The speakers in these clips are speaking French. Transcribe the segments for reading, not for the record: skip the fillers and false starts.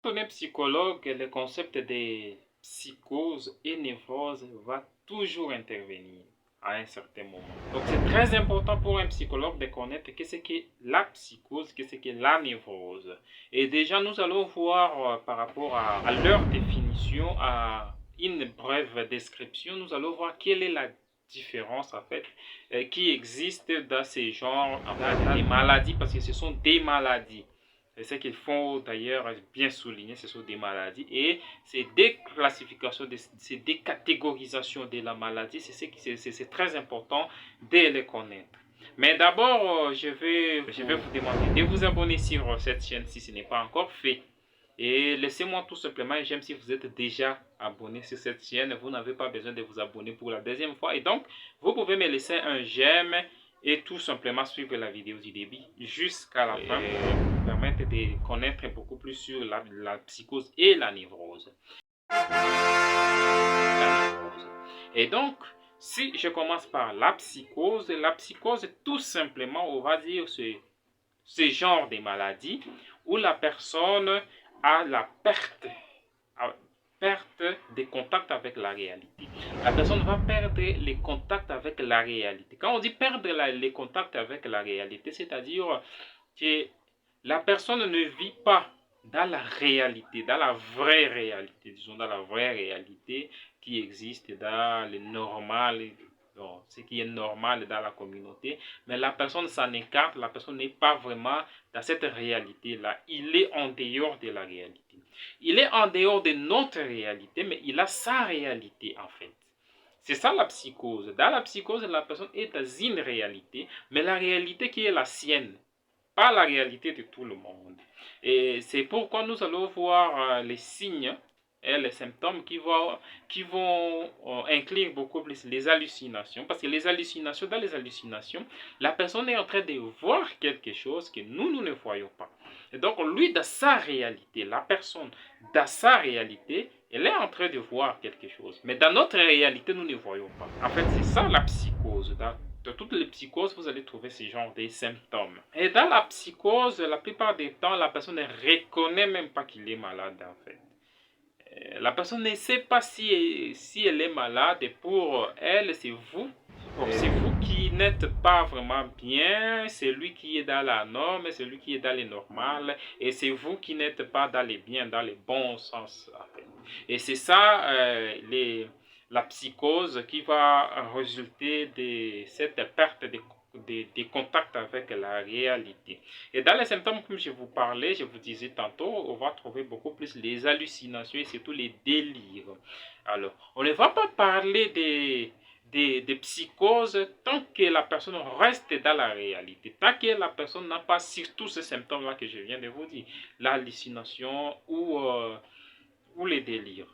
Quand on est psychologue, le concept des psychoses et névroses va toujours intervenir à un certain moment. Donc c'est très important pour un psychologue de connaître qu'est-ce qu'est la psychose, qu'est-ce qu'est la névrose. Et déjà nous allons voir par rapport à leur définition, à une brève description, nous allons voir quelle est la différence en fait qui existe dans ces genres, dans les maladies, parce que ce sont des maladies. C'est ce qu'il faut d'ailleurs bien souligner, ce sont des maladies. Et ces déclassifications, ces décatégorisations de la maladie, c'est très important de les connaître. Mais d'abord, je vais vous demander de vous abonner sur cette chaîne si ce n'est pas encore fait. Et laissez-moi tout simplement un j'aime si vous êtes déjà abonné sur cette chaîne. Vous n'avez pas besoin de vous abonner pour la deuxième fois. Et donc, vous pouvez me laisser un j'aime et tout simplement suivre la vidéo du début jusqu'à la fin pour permettre de connaître beaucoup plus sur la psychose et la névrose. Et donc, si je commence par la psychose tout simplement, on va dire, ce genre de maladie où la personne a la perte des contacts avec la réalité. La personne va perdre les contacts avec la réalité. Quand on dit perdre les contacts avec la réalité, c'est-à-dire que la personne ne vit pas dans la réalité, dans la vraie réalité, disons dans la vraie réalité qui existe dans le normal, ce qui est normal dans la communauté, mais la personne s'en écarte, la personne n'est pas vraiment dans cette réalité-là, il est en dehors de la réalité. Il est en dehors de notre réalité, mais il a sa réalité en fait. C'est ça la psychose. Dans la psychose, la personne est dans une réalité, mais la réalité qui est la sienne, pas la réalité de tout le monde. Et c'est pourquoi nous allons voir les signes et les symptômes qui vont inclure beaucoup plus les hallucinations. Parce que les hallucinations, dans les hallucinations, la personne est en train de voir quelque chose que nous ne voyons pas. Et donc, lui, dans sa réalité, la personne, dans sa réalité, elle est en train de voir quelque chose. Mais dans notre réalité, nous ne voyons pas. En fait, c'est ça la psychose. Dans toutes les psychoses, vous allez trouver ce genre de symptômes. Et dans la psychose, la plupart du temps, la personne ne reconnaît même pas qu'il est malade, en fait. La personne ne sait pas si elle est malade, et pour elle, c'est vous. C'est vous qui n'êtes pas vraiment bien, c'est lui qui est dans la norme, c'est lui qui est dans les normales, et c'est vous qui n'êtes pas dans les biens, dans les bons sens. En fait. Et c'est ça, la psychose qui va résulter de cette perte de contact avec la réalité. Et dans les symptômes, comme je vous parlais, je vous disais tantôt, on va trouver beaucoup plus les hallucinations et surtout les délires. Alors, on ne va pas parler des psychoses tant que la personne reste dans la réalité, tant que la personne n'a pas surtout ces symptômes-là que je viens de vous dire, l'hallucination ou les délires.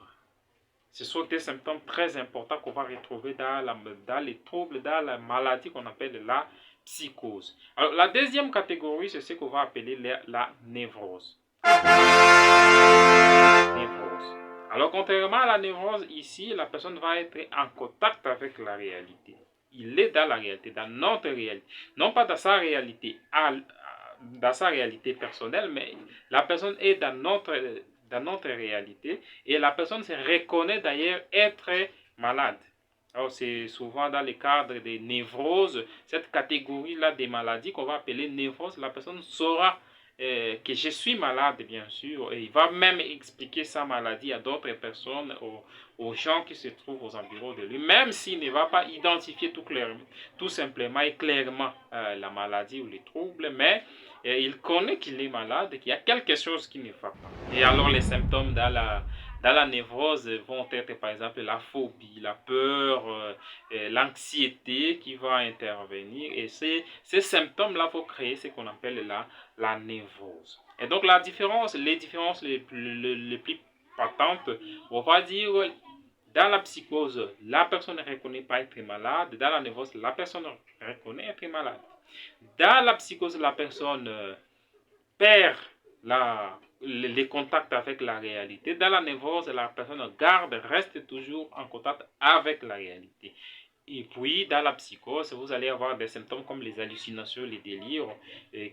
Ce sont des symptômes très importants qu'on va retrouver dans les troubles, dans la maladie qu'on appelle la psychose. Alors, la deuxième catégorie, c'est ce qu'on va appeler la névrose. Alors, contrairement à la névrose, ici, la personne va être en contact avec la réalité. Il est dans la réalité, dans notre réalité. Non pas dans sa réalité, personnelle, mais la personne est dans notre réalité et la personne se reconnaît d'ailleurs être malade. Alors c'est souvent dans le cadre des névroses, cette catégorie-là des maladies qu'on va appeler névrose, la personne saura que je suis malade bien sûr et il va même expliquer sa maladie à d'autres personnes, aux gens qui se trouvent aux environs de lui, même s'il ne va pas identifier tout simplement et clairement la maladie ou les troubles, mais il connaît qu'il est malade, qu'il y a quelque chose qui ne va pas. Et alors les symptômes dans la névrose vont être par exemple la phobie, la peur, l'anxiété qui va intervenir. Et ces symptômes-là vont créer ce qu'on appelle la névrose. Et donc les différences les plus patentes, on va dire, dans la psychose, la personne ne reconnaît pas être malade. Dans la névrose, la personne reconnaît être malade. Dans la psychose, la personne perd les contacts avec la réalité. Dans la névrose, la personne reste toujours en contact avec la réalité. Et puis, dans la psychose, vous allez avoir des symptômes comme les hallucinations, les délires,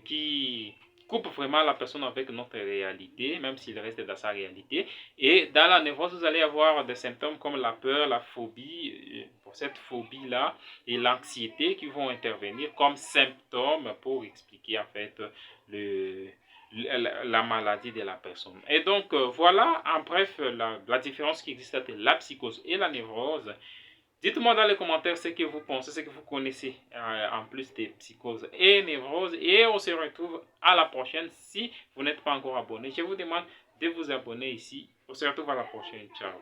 qui coupe vraiment la personne avec notre réalité, même s'il reste dans sa réalité. Et dans la névrose, vous allez avoir des symptômes comme la peur, la phobie, pour cette phobie-là, et l'anxiété qui vont intervenir comme symptômes pour expliquer en fait la maladie de la personne. Et donc, voilà en bref la différence qui existe entre la psychose et la névrose. Dites-moi dans les commentaires ce que vous pensez, ce que vous connaissez en plus des psychoses et névroses. Et on se retrouve à la prochaine. Si vous n'êtes pas encore abonné, je vous demande de vous abonner ici. On se retrouve à la prochaine. Ciao.